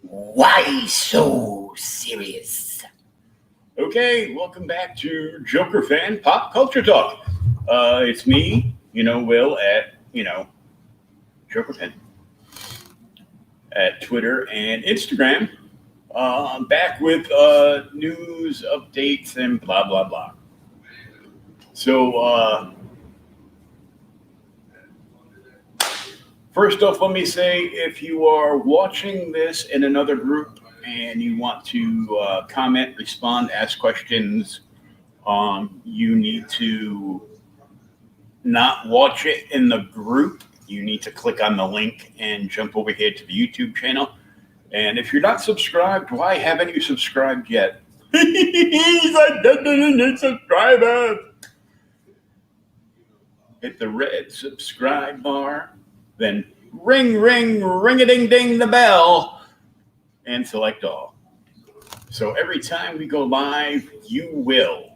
Why so serious? Okay, welcome back to Joker Fan Pop Culture Talk. It's me, Will at, Joker Fan at Twitter and Instagram. I'm back with news, updates, and blah, blah, blah. So, first off, let me say if you are watching this in another group and you want to comment, respond, ask questions, you need to not watch it in the group. You need to click on the link and jump over here to the YouTube channel. And if you're not subscribed, why haven't you subscribed yet? He's a dead subscriber. Hit the red subscribe bar, then ring, a ding, ding the bell, and select all. So every time we go live, you will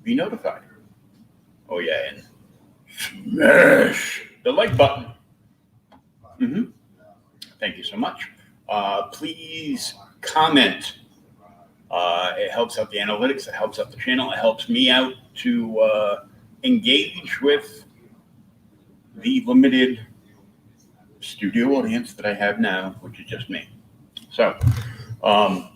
be notified. Oh, yeah, and smash the like button. Thank you so much. Please comment. It helps out the analytics. It helps out the channel. It helps me out to engage with the limited studio audience that I have now, which is just me. So, I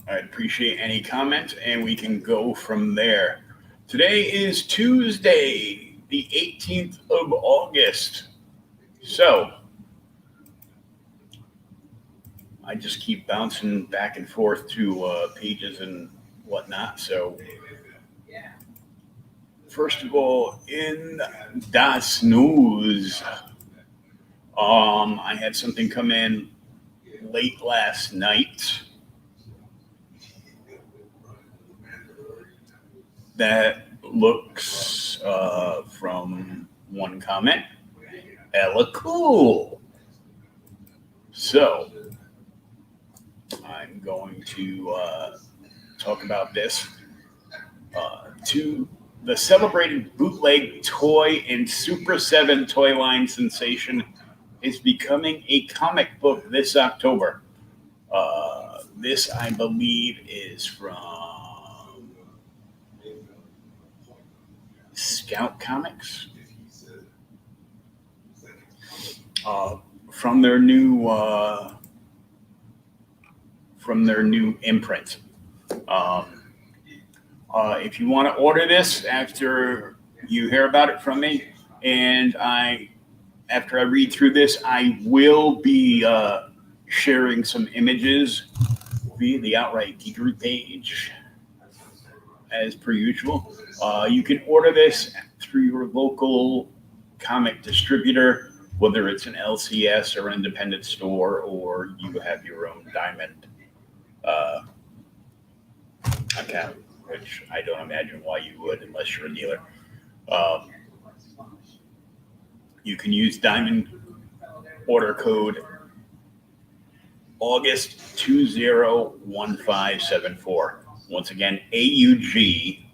appreciate any comments, and we can go from there. Today is Tuesday, the 18th of August. So, I just keep bouncing back and forth to pages and whatnot. So, first of all, in Das News, I had something come in late last night that looks, from one comment, hella cool. So, I'm going to talk about this. To the celebrated bootleg toy and Super 7 toy line sensation is becoming a comic book this October. This, I believe, is from Scout Comics. From their new imprint. If you want to order this after you hear about it from me, and after I read through this, I will be sharing some images via the Outright Geekery page, as per usual. You can order this through your local comic distributor, whether it's an LCS or independent store, or you have your own Diamond account, which I don't imagine why you would unless you're a dealer. You can use Diamond order code August 201574. Once again, AUG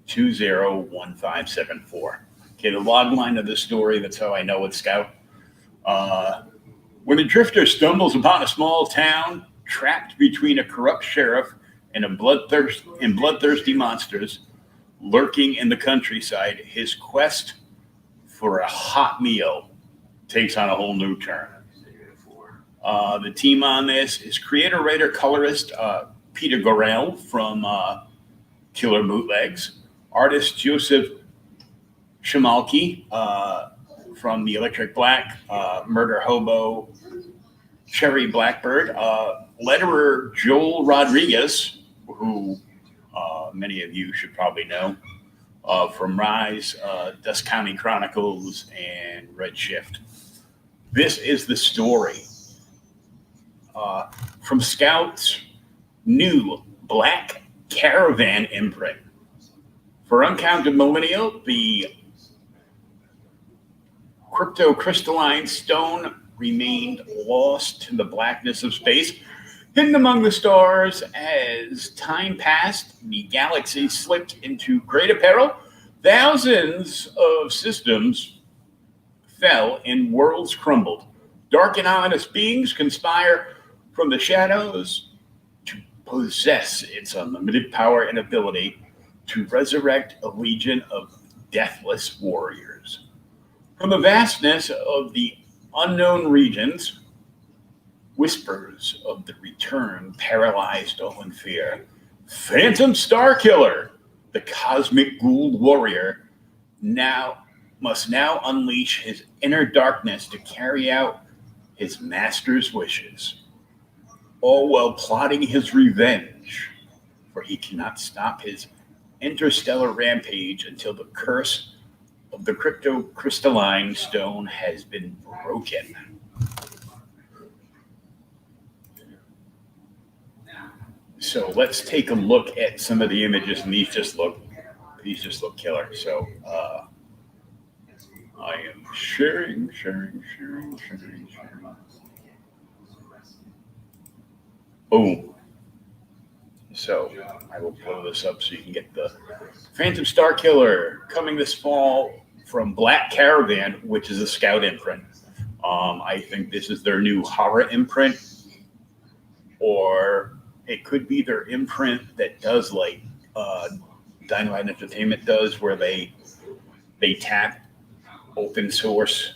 201574. Okay, the log line of the story, that's how I know it's Scout. When a drifter stumbles upon a small town trapped between a corrupt sheriff and bloodthirsty monsters lurking in the countryside, his quest for a hot meal takes on a whole new turn. The team on this is creator, writer, colorist Peter Gorell from Killer Bootlegs, artist Joseph Shamalki from the Electric Black, Murder Hobo, Cherry Blackbird, letterer Joel Rodriguez, who many of you should probably know from Rise, Dust County Chronicles, and Redshift. This is the story from Scout's new Black Caravan imprint. For Uncounted Millennial, the cryptocrystalline stone remained lost in the blackness of space, hidden among the stars. As time passed, the galaxy slipped into greater peril. Thousands of systems fell and worlds crumbled. Dark and ominous beings conspire from the shadows to possess its unlimited power and ability to resurrect a legion of deathless warriors. From the vastness of the unknown regions, whispers of the return paralyzed all in fear. Phantom Starkiller, the cosmic Gould warrior, must now unleash his inner darkness to carry out his master's wishes, all while plotting his revenge, for he cannot stop his interstellar rampage until the curse of the cryptocrystalline stone has been broken. So let's take a look at some of the images, and these just look killer. So I am sharing. Boom. So I will blow this up so you can get the Phantom Starkiller coming this fall from Black Caravan, which is a Scout imprint. I think this is their new horror imprint, or it could be their imprint that does like Dynamite Entertainment does, where they tap open source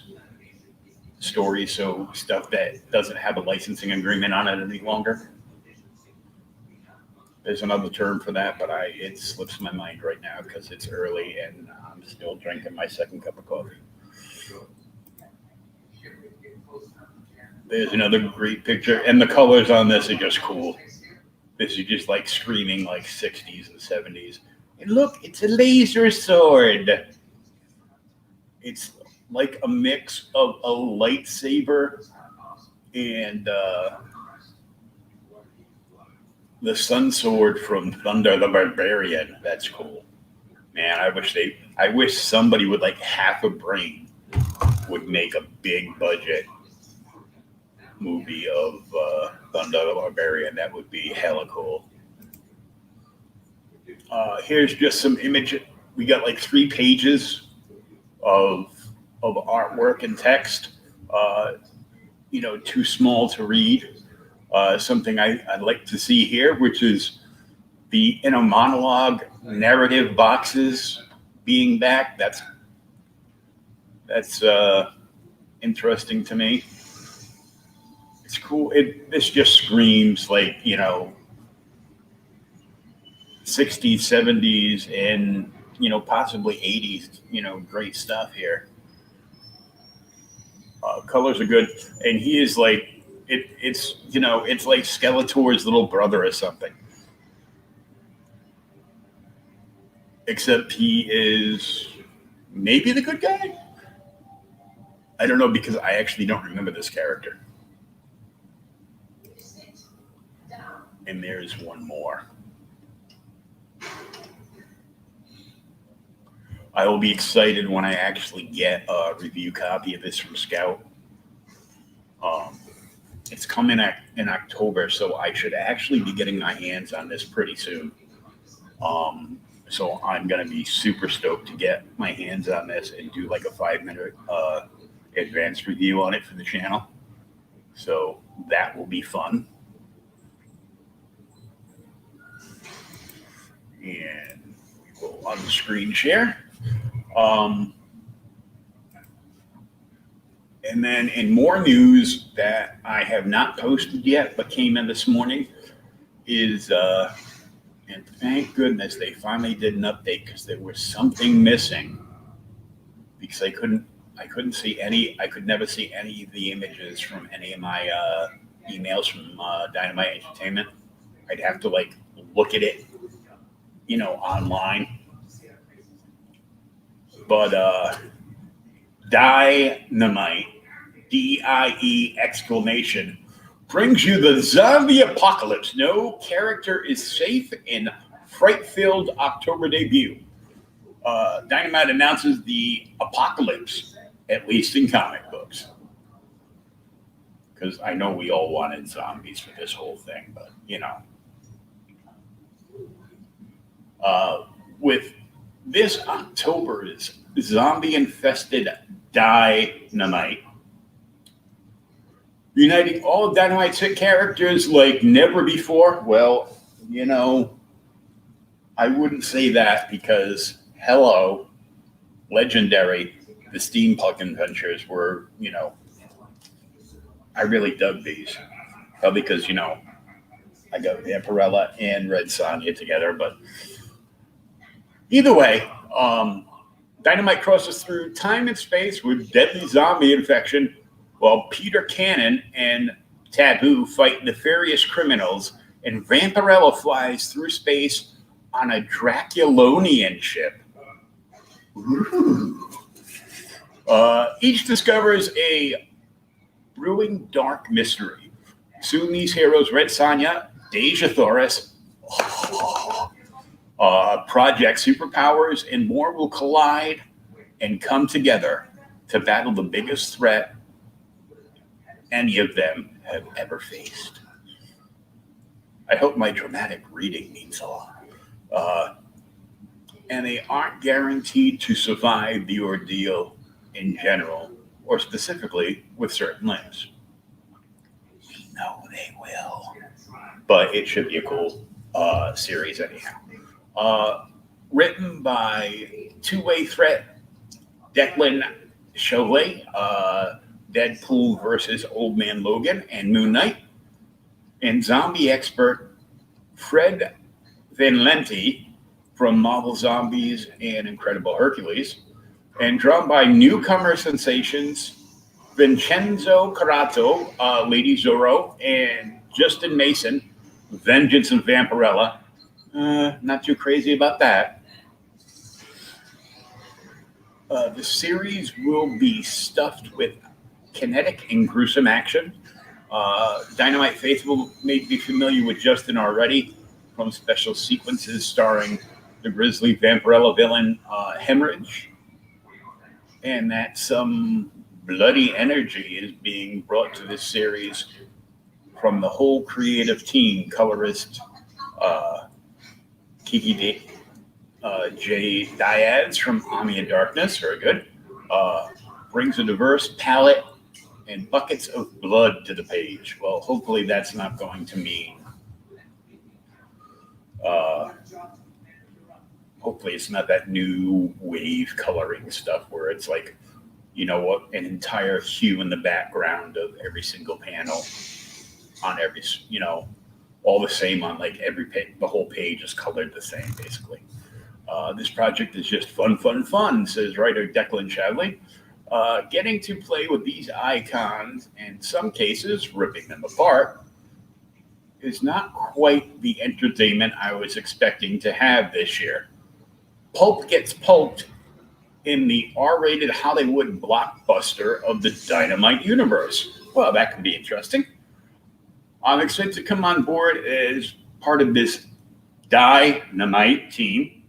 stories, so stuff that doesn't have a licensing agreement on it any longer. There's another term for that, but it slips my mind right now because it's early and I'm still drinking my second cup of coffee. There's another great picture, and the colors on this are just cool. This is just like screaming like 60s and 70s. And look, it's a laser sword. It's like a mix of a lightsaber and the sun sword from Thunder the Barbarian. That's cool. Man, I wish somebody with like half a brain would make a big budget movie of Thunder the Barbarian. That would be hella cool. Here's just some image. We got like 3 pages of artwork and text. Too small to read. Something I'd like to see here, which is the inner monologue narrative boxes being back. That's interesting to me. It's cool. This just screams like, 60s, 70s, and, possibly 80s, great stuff here. Colors are good. And he is like, it's like Skeletor's little brother or something. Except he is maybe the good guy? I don't know, because I actually don't remember this character. And there's one more. I will be excited when I actually get a review copy of this from Scout. It's coming in October, so I should actually be getting my hands on this pretty soon. So I'm going to be super stoked to get my hands on this and do like a 5-minute advanced review on it for the channel. So that will be fun. And we will on the screen share. And then in more news that I have not posted yet, but came in this morning, is, and thank goodness they finally did an update, because there was something missing, because I could never see any of the images from any of my emails from Dynamite Entertainment. I'd have to like look at it, online. But Dynamite, D-I-E exclamation, brings you the zombie apocalypse. No character is safe in fright-filled October debut. Dynamite announces the apocalypse, at least in comic books. Because I know we all wanted zombies for this whole thing, but, with this October's zombie-infested Dynamite, uniting all of Dynamite's hit characters like never before. Well, you know, I wouldn't say that because, hello, legendary, the Steampunk Adventures were, you know, I really dug these. Probably because, you know, I got Vampirella and Red Sonja together. But either way, Dynamite crosses through time and space with deadly zombie infection while Peter Cannon and Taboo fight nefarious criminals, and Vampirella flies through space on a Draculonian ship. Ooh. Each discovers a brewing dark mystery. Soon these heroes, Red Sonja, Deja Thoris, Project Superpowers, and more will collide and come together to battle the biggest threat any of them have ever faced. I hope my dramatic reading means a lot. And they aren't guaranteed to survive the ordeal in general, or specifically with certain limbs. We know they will. But it should be a cool series anyhow. Written by Two-Way Threat, Declan Shalvey, Deadpool versus Old Man Logan and Moon Knight, and zombie expert Fred Van Lente from Marvel Zombies and Incredible Hercules, and drawn by newcomer sensations Vincenzo Carato, Lady Zorro, and Justin Mason, Vengeance of Vampirella. Not too crazy about that. The series will be stuffed with kinetic and gruesome action. Dynamite faithful may be familiar with Justin already from special sequences starring the grisly Vampirella villain Hemorrhage, and that some bloody energy is being brought to this series from the whole creative team. Colorist Kiki J. Diaz from Army of Darkness, very good, brings a diverse palette and buckets of blood to the page. Well, hopefully that's not going to mean hopefully it's not that new wave coloring stuff where it's like, you know what, an entire hue in the background of every single panel on every, you know, all the same on like every page. The whole page is colored the same, basically. This project is just fun, says writer Declan Shalvey. Getting to play with these icons, and in some cases ripping them apart, is not quite the entertainment I was expecting to have this year. Pulp gets pulped in the R-rated Hollywood blockbuster of the Dynamite universe. Well, that could be interesting. I'm excited to come on board as part of this Dynamite team.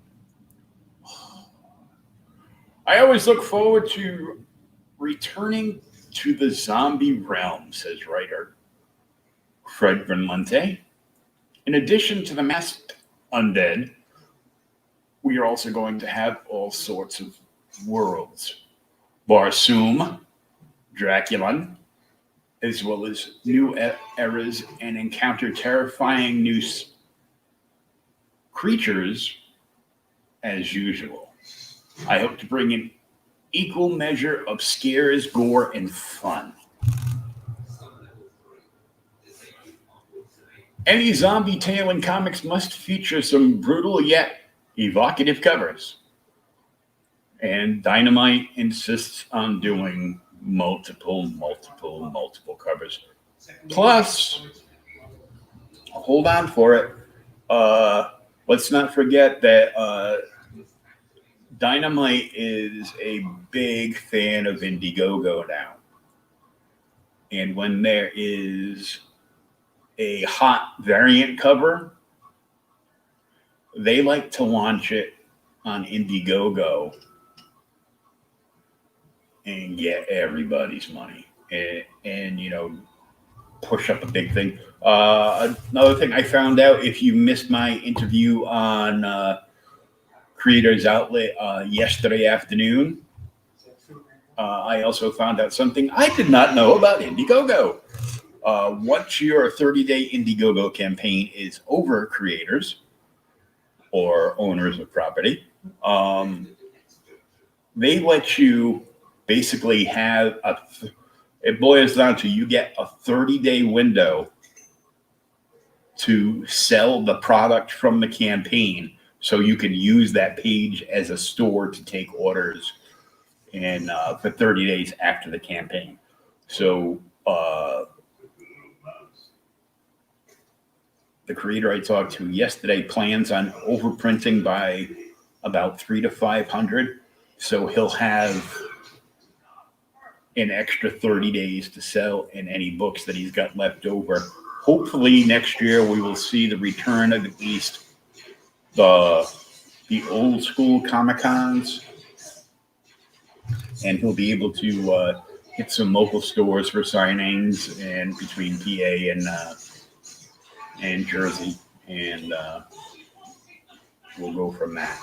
I always look forward to returning to the zombie realm, says writer Fred Van Lente. In addition to the masked undead, we are also going to have all sorts of worlds. Barsoom, Draculon, as well as new eras, and encounter terrifying new creatures as usual. I hope to bring an equal measure of scares, gore, and fun. Any zombie tale in comics must feature some brutal yet evocative covers. And Dynamite insists on doing multiple covers. Plus, hold on for it. Let's not forget that Dynamite is a big fan of Indiegogo now. And when there is a hot variant cover, they like to launch it on Indiegogo and get everybody's money and you know, push up a big thing. Another thing I found out, if you missed my interview on Creators Outlet yesterday afternoon, I also found out something I did not know about Indiegogo. Once your 30-day Indiegogo campaign is over, creators or owners of property, they let you basically have it boils down to you get a 30-day window to sell the product from the campaign, so you can use that page as a store to take orders and for 30 days after the campaign. So the creator I talked to yesterday plans on overprinting by about 300 to 500. So he'll have an extra 30 days to sell in any books that he's got left over. Hopefully next year we will see the return of at least the old school Comic-Cons, and he'll be able to hit some local stores for signings and between PA and Jersey, and we'll go from that.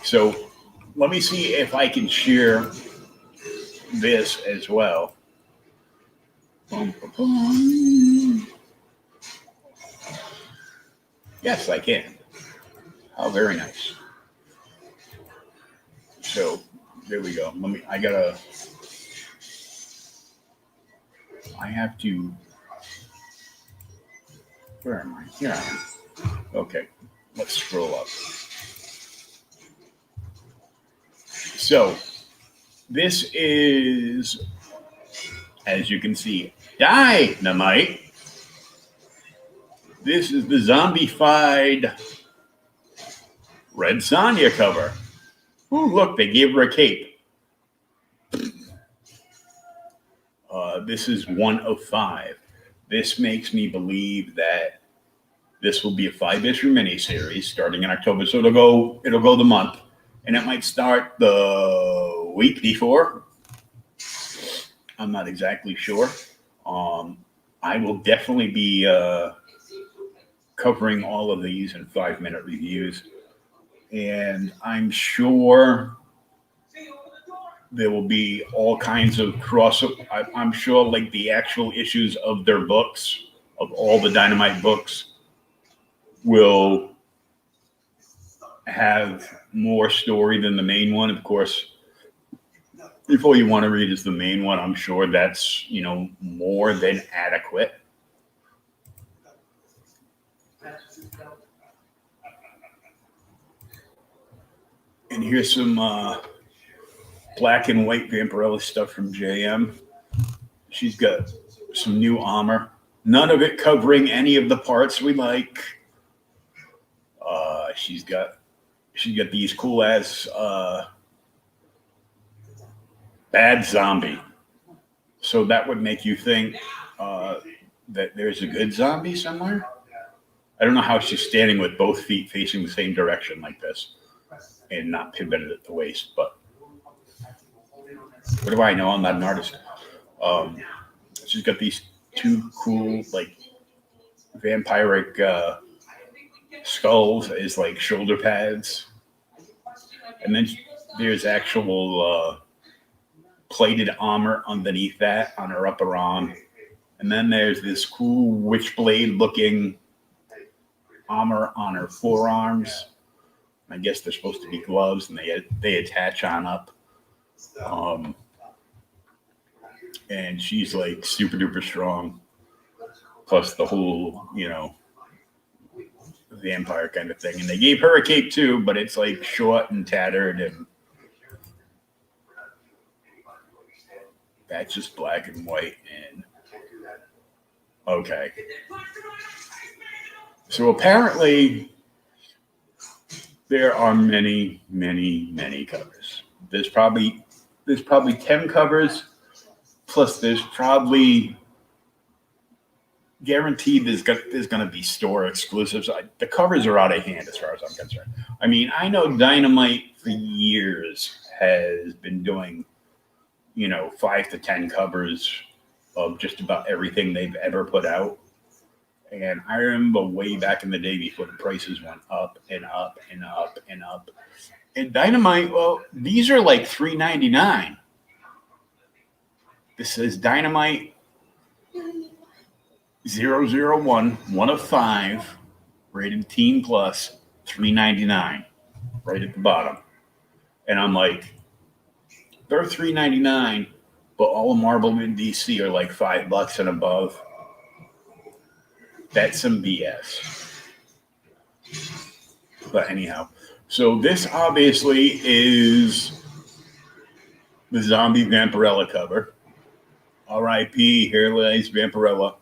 So let me see if I can share this as well. Yes, I can. How very nice. So there we go. I have to, where am I? Here I am. Okay, let's scroll up. So this is, as you can see, Dynamite. This is the zombified Red Sonja cover. Oh, look, they gave her a cape. This is 1 of 5. This makes me believe that this will be a 5-issue miniseries starting in October. So it'll go the month, and it might start the week before. I'm not exactly sure. I will definitely be covering all of these in 5-minute reviews, and I'm sure there will be all kinds of I'm sure like the actual issues of their books, of all the Dynamite books, will have more story than the main one. Of course, if all you want to read is the main one, I'm sure that's, more than adequate. And here's some black and white Vampirella stuff from JM. She's got some new armor. None of it covering any of the parts we like. She's got these cool ass bad zombie. So that would make you think that there's a good zombie somewhere. I don't know how she's standing with both feet facing the same direction like this and not pivoted at the waist, but what do I know? I'm not an artist. She's got these two cool, like, vampiric skulls as, like, shoulder pads. And then there's actual plated armor underneath that on her upper arm. And then there's this cool witchblade-looking armor on her forearms. I guess they're supposed to be gloves, and they attach on up. And she's like super duper strong. Plus the whole, vampire kind of thing. And they gave her a cape too, but it's like short and tattered, and that's just black and white. And okay. So apparently there are many, many, many covers. There's probably 10 covers, plus there's probably guaranteed there's going to be store exclusives. The covers are out of hand as far as I'm concerned. I mean, I know Dynamite for years has been doing, 5 to 10 covers of just about everything they've ever put out. And I remember way back in the day before the prices went up and up and up and up. And Dynamite, well, these are like $3.99. This says Dynamite 001, one of five, rated Teen Plus, $3.99, right at the bottom. And I'm like, they're $3.99, but all of Marvel in DC are like $5 and above. That's some BS. But anyhow, so this obviously is the Zombie Vampirella cover. R.I.P. Here lies Vampirella.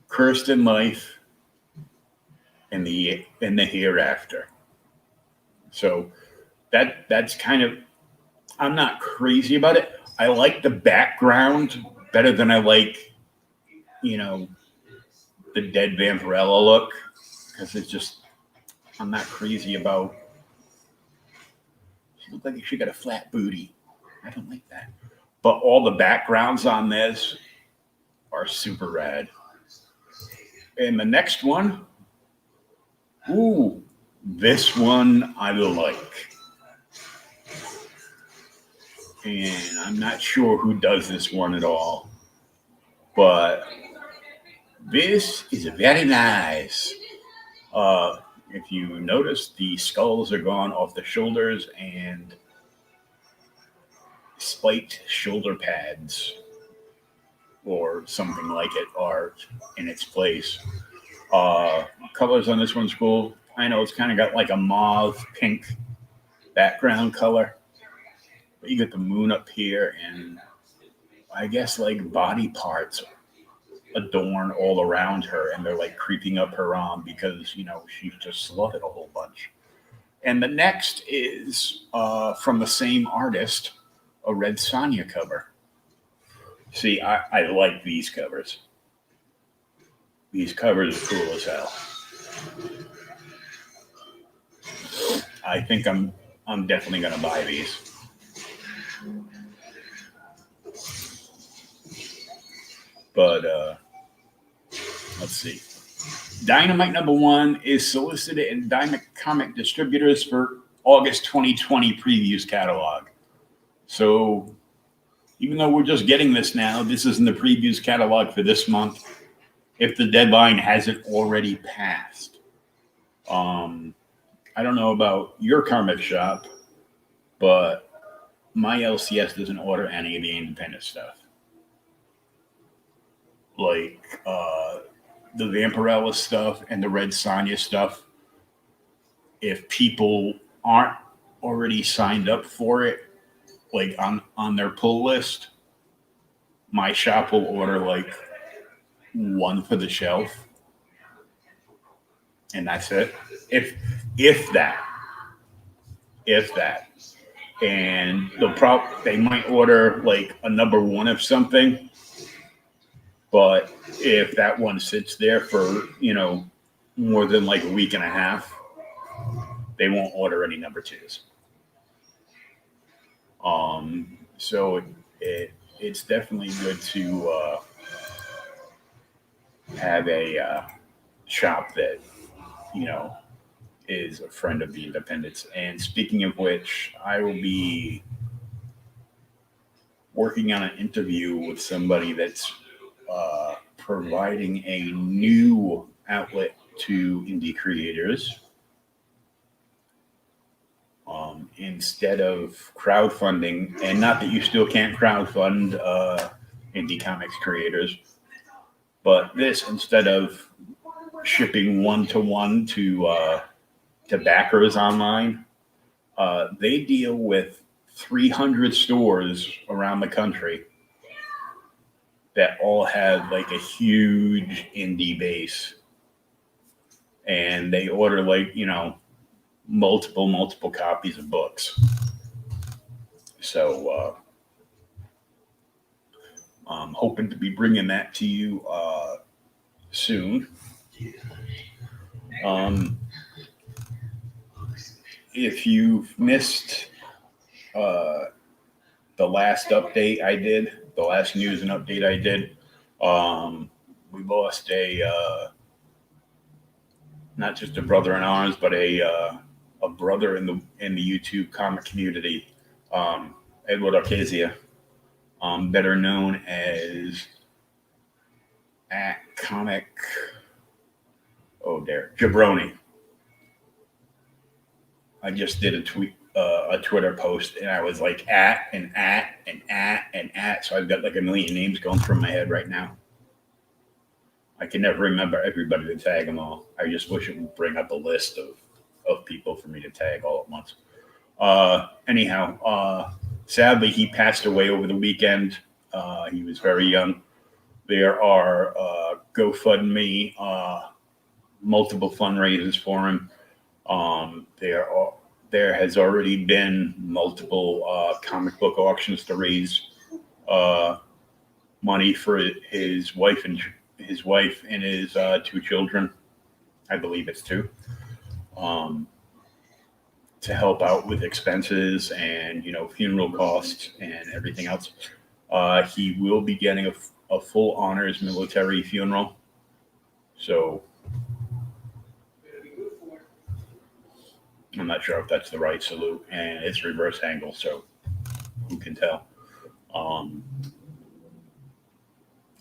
Cursed in life and the hereafter. So that's kind of, I'm not crazy about it. I like the background better than I like, the dead Vampirella look, because it's just, I'm not crazy about. She looked like she got a flat booty. I don't like that. But all the backgrounds on this are super rad. And the next one, this one I like. And I'm not sure who does this one at all, but this is very nice. If you notice, the skulls are gone off the shoulders and spiked shoulder pads or something like it are in its place. Colors on this one's cool. I know it's kind of got like a mauve pink background color, but you get the moon up here, and I guess like body parts adorn all around her, and they're like creeping up her arm because she's just slaughtered a whole bunch. And the next is from the same artist, a Red Sonja cover. See, I like these covers. These covers are cool as hell. I think I'm definitely gonna buy these. But let's see. Dynamite #1 is solicited in Dynamite Comic Distributors for August 2020 previews catalog. So even though we're just getting this now, this isn't the previews catalog for this month if the deadline hasn't already passed. I don't know about your comic shop, but my LCS doesn't order any of the independent stuff. Like the Vampirella stuff and the Red Sonja stuff, if people aren't already signed up for it, like on their pull list, my shop will order like one for the shelf, and that's it. If that, and they might order like a #1 of something, but if that one sits there for more than like a week and a half, they won't order any #2s. So it's definitely good to have a shop that is a friend of the independents. And speaking of which, I will be working on an interview with somebody that's providing a new outlet to indie creators. Instead of crowdfunding, and not that you still can't crowdfund indie comics creators, but this, instead of shipping one-to-one to backers online, they deal with 300 stores around the country that all have like a huge indie base, and they order like multiple copies of books. So I'm hoping to be bringing that to you soon. If you've missed the last update I did, the last news and update I did, we lost not just a brother in arms, but a brother in the YouTube comic community, Edward Arcasia, better known as at comic. Oh, there, Jabroni. I just did a Twitter post, and I was like at and at and at and at. So I've got like a million names going through my head right now. I can never remember everybody to tag them all. I just wish it would bring up a list of people for me to tag all at once. Anyhow, sadly, he passed away over the weekend. He was very young. There are GoFundMe, multiple fundraisers for him. There has already been multiple comic book auctions to raise money for his wife and his 2 children. I believe it's 2. To help out with expenses and funeral costs and everything else. He will be getting a full honors military funeral. So I'm not sure if that's the right salute, and it's reverse angle, so who can tell? I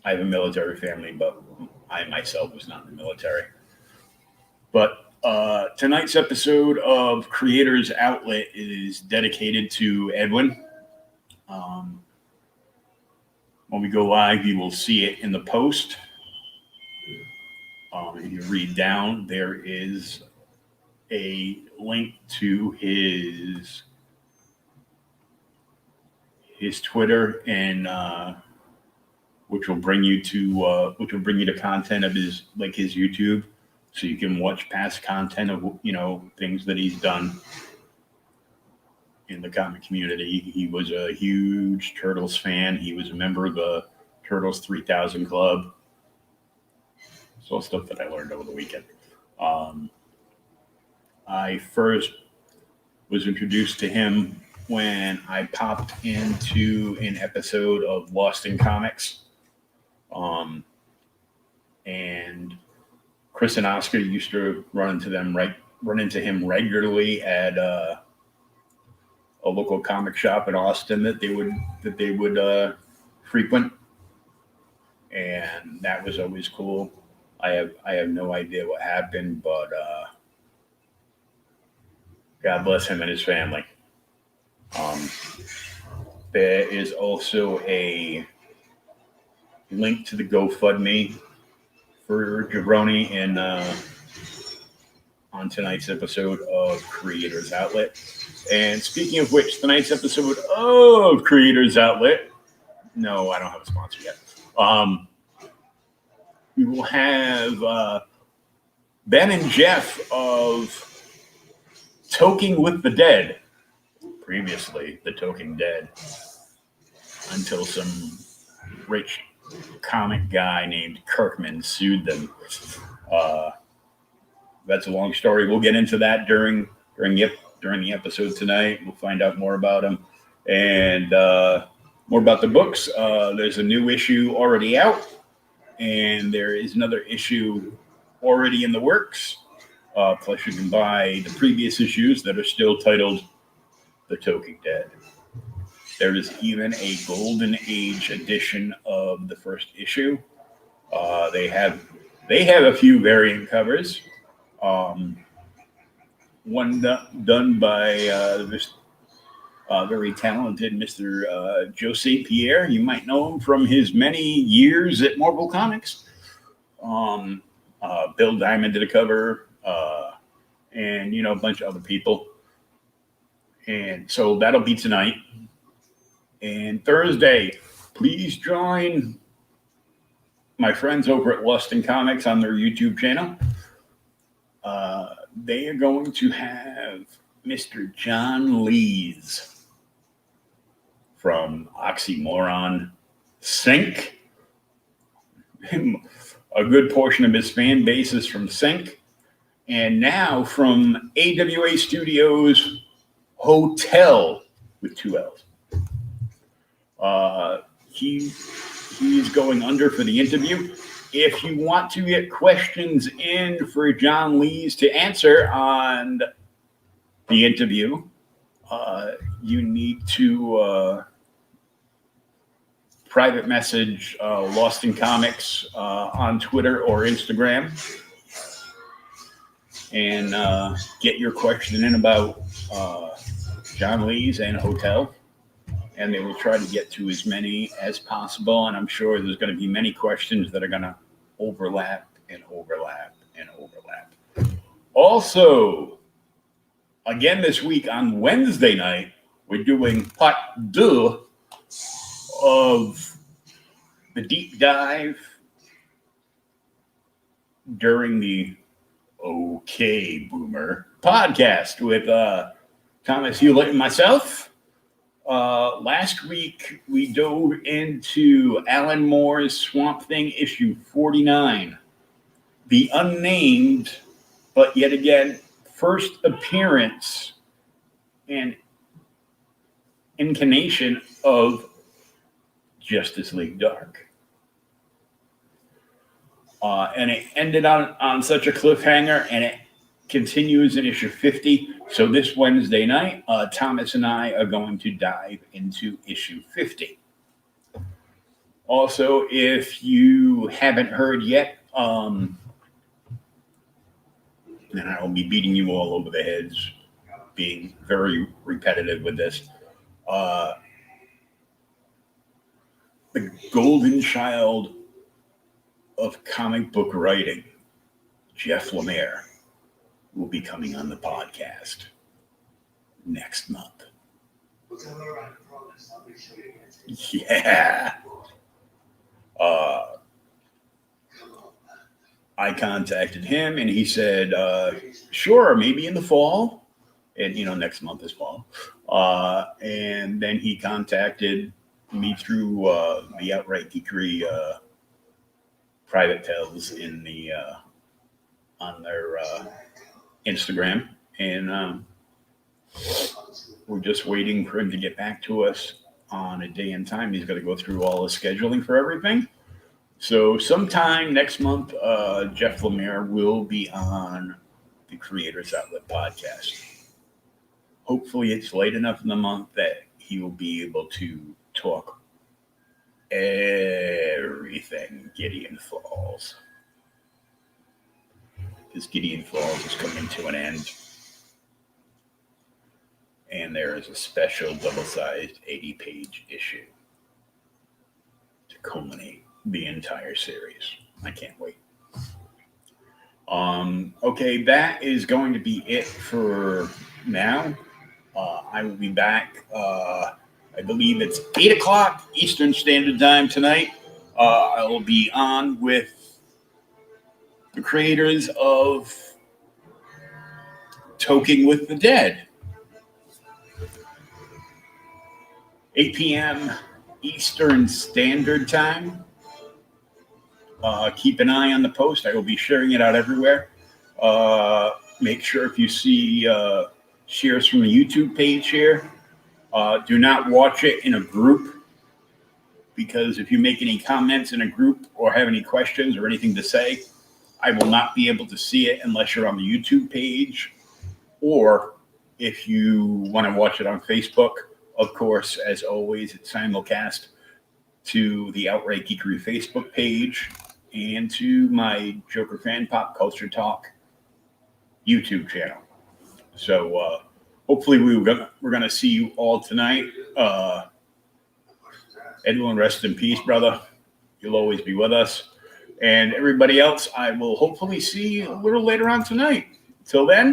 have a military family, but I myself was not in the military. But tonight's episode of Creators Outlet is dedicated to Edwin. When we go live, you will see it in the post. If you read down, there is a link to his Twitter, and which will bring you to content of his YouTube, so you can watch past content of things that he's done in the comic community. He was a huge Turtles fan. He was a member of the Turtles 3000 Club. It's all stuff that I learned over the weekend. I first was introduced to him when I popped into an episode of Lost in Comics. And Chris and Oscar used to run into him regularly at a local comic shop in Austin that they would frequent, and that was always cool. I have no idea what happened, but God bless him and his family. There is also a link to the GoFundMe for Jabroni on tonight's episode of Creators Outlet. And speaking of which, tonight's episode of Creators Outlet, no, I don't have a sponsor yet. We will have Ben and Jeff of Toking with the Dead, previously the Toking Dead, until some rich comic guy named Kirkman sued them. That's a long story. We'll get into that during the episode tonight. We'll find out more about him and more about the books. There's a new issue already out, and there is another issue already in the works. Plus, you can buy the previous issues that are still titled The Toking Dead. There is even a Golden Age edition of the first issue. They have a few variant covers. One done by this very talented Mr. Joe St. Pierre. You might know him from his many years at Marvel Comics. Bill Diamond did a cover, and a bunch of other people. And so that'll be tonight. And Thursday, please join my friends over at Lost in Comics on their YouTube channel. They are going to have Mr. John Lees from Oxymoron Sync. A good portion of his fan base is from Sync. And now from AWA Studios Hotel with 2 L's. He's going under for the interview. If you want to get questions in for John Lees to answer on the interview, you need to private message Lost in Comics on Twitter or Instagram, and get your question in about John Lee's and Hotel. And they will try to get to as many as possible. And I'm sure there's going to be many questions that are going to overlap and overlap and overlap. Also, again this week on Wednesday night, we're doing part 2 of the deep dive during the OK Boomer podcast with Thomas Hewlett and myself. Last week, we dove into Alan Moore's Swamp Thing issue 49, the unnamed, but yet again, first appearance and incarnation of Justice League Dark. And it ended on such a cliffhanger, and it continues in issue 50. So this Wednesday night, Thomas and I are going to dive into issue 50. Also, if you haven't heard yet, and I'll be beating you all over the heads, being very repetitive with this, the golden child of comic book writing, Jeff Lemire, will be coming on the podcast next month. Yeah. I contacted him and he said, sure, maybe in the fall. And, next month is fall. And then he contacted me through the Outright Geekery private tells in the on their Instagram, and we're just waiting for him to get back to us on a day and time. He's got to go through all the scheduling for everything. So sometime next month, Jeff Lemire will be on the Creators Outlet podcast. Hopefully it's late enough in the month that he will be able to talk everything Gideon Falls. Because Gideon Falls is coming to an end. And there is a special double-sized 80-page issue to culminate the entire series. I can't wait. Okay, that is going to be it for now. I will be back. I believe it's 8 o'clock Eastern Standard Time tonight. I will be on with the creators of Talking with the Dead. 8 p.m. Eastern Standard Time. Keep an eye on the post. I will be sharing it out everywhere. Make sure if you see shares from the YouTube page here, do not watch it in a group, because if you make any comments in a group or have any questions or anything to say, I will not be able to see it unless you're on the YouTube page, or if you want to watch it on Facebook. Of course, as always, it's simulcast to the Outright Geekery Facebook page and to my Joker Fan Pop Culture Talk YouTube channel. So hopefully we're gonna see you all tonight. Edwin, rest in peace, brother. You'll always be with us. And everybody else, I will hopefully see you a little later on tonight. Till then,